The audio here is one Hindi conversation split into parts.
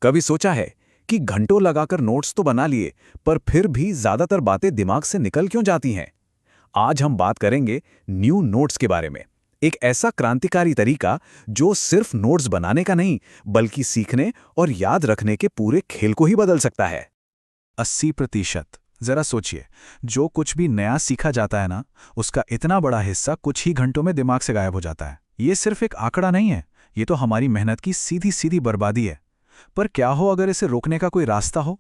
कभी सोचा है कि घंटों लगाकर नोट्स तो बना लिए, पर फिर भी ज्यादातर बातें दिमाग से निकल क्यों जाती हैं? आज हम बात करेंगे न्यू नोट्स के बारे में। एक ऐसा क्रांतिकारी तरीका जो सिर्फ नोट्स बनाने का नहीं, बल्कि सीखने और याद रखने के पूरे खेल को ही बदल सकता है। 80%। जरा सोचिए, जो कुछ भी नया सीखा जाता है ना, उसका इतना बड़ा हिस्सा कुछ ही घंटों में दिमाग से गायब हो जाता है। ये सिर्फ एक आंकड़ा नहीं है, ये तो हमारी मेहनत की सीधी सीधी बर्बादी है। पर क्या हो अगर इसे रोकने का कोई रास्ता हो?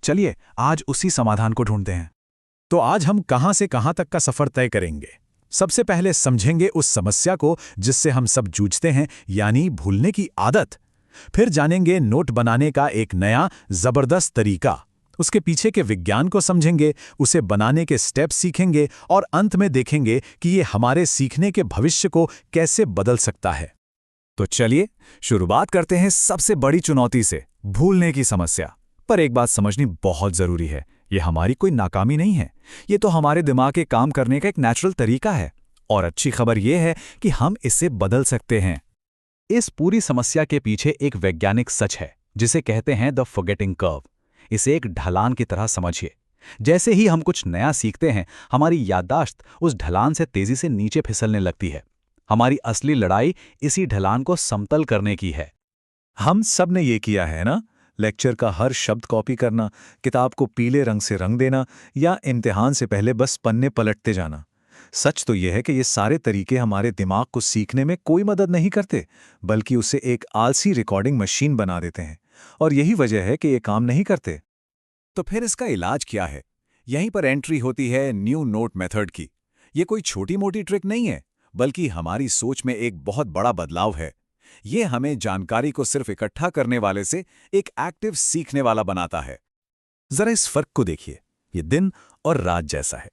चलिए आज उसी समाधान को ढूंढते हैं। तो आज हम कहां से कहां तक का सफर तय करेंगे। सबसे पहले समझेंगे उस समस्या को जिससे हम सब जूझते हैं, यानी भूलने की आदत। फिर जानेंगे नोट बनाने का एक नया जबरदस्त तरीका, उसके पीछे के विज्ञान को समझेंगे, उसे बनाने के स्टेप्स सीखेंगे और अंत में देखेंगे कि ये हमारे सीखने के भविष्य को कैसे बदल सकता है। तो चलिए शुरुआत करते हैं सबसे बड़ी चुनौती से, भूलने की समस्या। पर एक बात समझनी बहुत जरूरी है, ये हमारी कोई नाकामी नहीं है, ये तो हमारे दिमाग के काम करने का एक नेचुरल तरीका है। और अच्छी खबर यह है कि हम इसे बदल सकते हैं। इस पूरी समस्या के पीछे एक वैज्ञानिक सच है जिसे कहते हैं द फॉरगेटिंग कर्व। इसे एक ढलान की तरह समझिए। जैसे ही हम कुछ नया सीखते हैं, हमारी याददाश्त उस ढलान से तेजी से नीचे फिसलने लगती है। हमारी असली लड़ाई इसी ढलान को समतल करने की है। हम सब ने ये किया है ना, लेक्चर का हर शब्द कॉपी करना, किताब को पीले रंग से रंग देना या इम्तिहान से पहले बस पन्ने पलटते जाना। सच तो यह है कि ये सारे तरीके हमारे दिमाग को सीखने में कोई मदद नहीं करते, बल्कि उसे एक आलसी रिकॉर्डिंग मशीन बना देते हैं। और यही वजह है कि ये काम नहीं करते। तो फिर इसका इलाज क्या है? यहीं पर एंट्री होती है न्यू नोट मेथड की। ये कोई छोटी मोटी ट्रिक नहीं है, बल्कि हमारी सोच में एक बहुत बड़ा बदलाव है। ये हमें जानकारी को सिर्फ इकट्ठा करने वाले से एक एक्टिव सीखने वाला बनाता है। जरा इस फर्क को देखिए, ये दिन और रात जैसा है।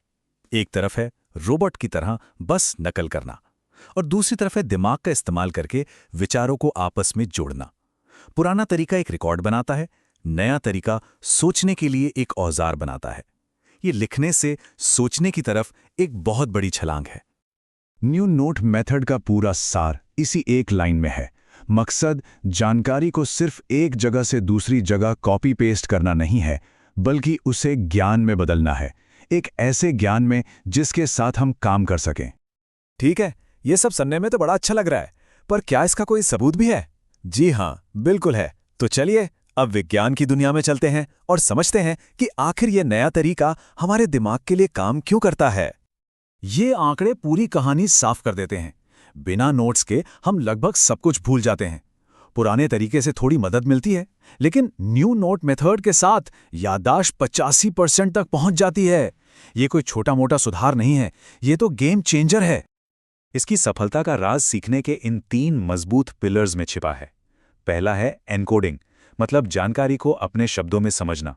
एक तरफ है रोबोट की तरह बस नकल करना, और दूसरी तरफ है दिमाग का इस्तेमाल करके विचारों को आपस में जोड़ना। पुराना तरीका एक रिकॉर्ड बनाता है, नया तरीका सोचने के लिए एक औजार बनाता है। ये लिखने से सोचने की तरफ एक बहुत बड़ी छलांग है। न्यू नोट मेथड का पूरा सार इसी एक लाइन में है। मकसद जानकारी को सिर्फ एक जगह से दूसरी जगह कॉपी पेस्ट करना नहीं है, बल्कि उसे ज्ञान में बदलना है, एक ऐसे ज्ञान में जिसके साथ हम काम कर सकें। ठीक है, ये सब सुनने में तो बड़ा अच्छा लग रहा है, पर क्या इसका कोई सबूत भी है? जी हाँ, बिल्कुल है। तो चलिए अब विज्ञान की दुनिया में चलते हैं और समझते हैं कि आखिर ये नया तरीका हमारे दिमाग के लिए काम क्यों करता है। ये आंकड़े पूरी कहानी साफ कर देते हैं। बिना नोट्स के हम लगभग सब कुछ भूल जाते हैं। पुराने तरीके से थोड़ी मदद मिलती है, लेकिन न्यू नोट मेथड के साथ याददाश्त 85% तक पहुंच जाती है। ये कोई छोटा मोटा सुधार नहीं है, ये तो गेम चेंजर है। इसकी सफलता का राज सीखने के इन 3 मजबूत पिलर्स में छिपा है। पहला है एनकोडिंग, मतलब जानकारी को अपने शब्दों में समझना।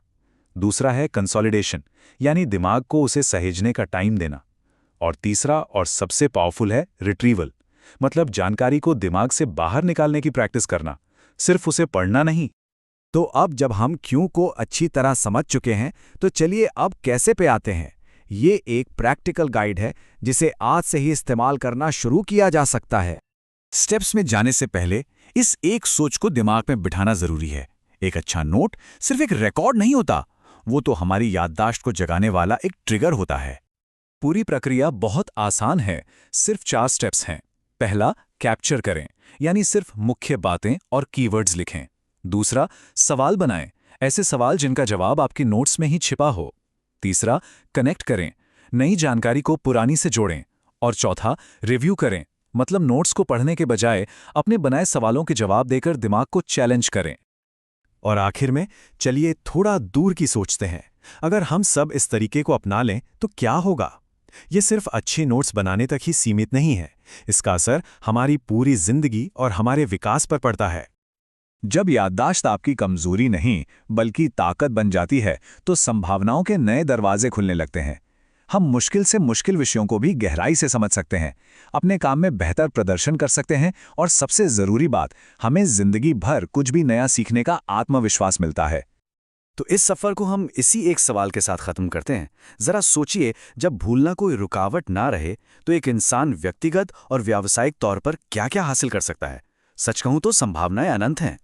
दूसरा है कंसोलिडेशन, यानी दिमाग को उसे सहेजने का टाइम देना। और तीसरा और सबसे पावरफुल है रिट्रीवल, मतलब जानकारी को दिमाग से बाहर निकालने की प्रैक्टिस करना, सिर्फ उसे पढ़ना नहीं। तो अब जब हम क्यों को अच्छी तरह समझ चुके हैं, तो चलिए अब कैसे पे आते हैं। ये एक प्रैक्टिकल गाइड है जिसे आज से ही इस्तेमाल करना शुरू किया जा सकता है। स्टेप्स में जाने से पहले इस एक सोच को दिमाग में बिठाना जरूरी है। एक अच्छा नोट सिर्फ एक रिकॉर्ड नहीं होता, वो तो हमारी याददाश्त को जगाने वाला एक ट्रिगर होता है। पूरी प्रक्रिया बहुत आसान है, सिर्फ 4 स्टेप्स हैं। पहला, कैप्चर करें, यानी सिर्फ मुख्य बातें और कीवर्ड्स लिखें। दूसरा, सवाल बनाएं, ऐसे सवाल जिनका जवाब आपके नोट्स में ही छिपा हो। तीसरा, कनेक्ट करें, नई जानकारी को पुरानी से जोड़ें। और चौथा, रिव्यू करें, मतलब नोट्स को पढ़ने के बजाय अपने बनाए सवालों के जवाब देकर दिमाग को चैलेंज करें। और आखिर में चलिए थोड़ा दूर की सोचते हैं। अगर हम सब इस तरीके को अपना लें तो क्या होगा? ये सिर्फ अच्छे नोट्स बनाने तक ही सीमित नहीं है, इसका असर हमारी पूरी जिंदगी और हमारे विकास पर पड़ता है। जब याददाश्त आपकी कमजोरी नहीं बल्कि ताकत बन जाती है, तो संभावनाओं के नए दरवाजे खुलने लगते हैं। हम मुश्किल से मुश्किल विषयों को भी गहराई से समझ सकते हैं, अपने काम में बेहतर प्रदर्शन कर सकते हैं, और सबसे जरूरी बात, हमें जिंदगी भर कुछ भी नया सीखने का आत्मविश्वास मिलता है। तो इस सफर को हम इसी एक सवाल के साथ खत्म करते हैं। जरा सोचिए, जब भूलना कोई रुकावट ना रहे तो एक इंसान व्यक्तिगत और व्यावसायिक तौर पर क्या क्या हासिल कर सकता है। सच कहूं तो संभावनाएं अनंत हैं।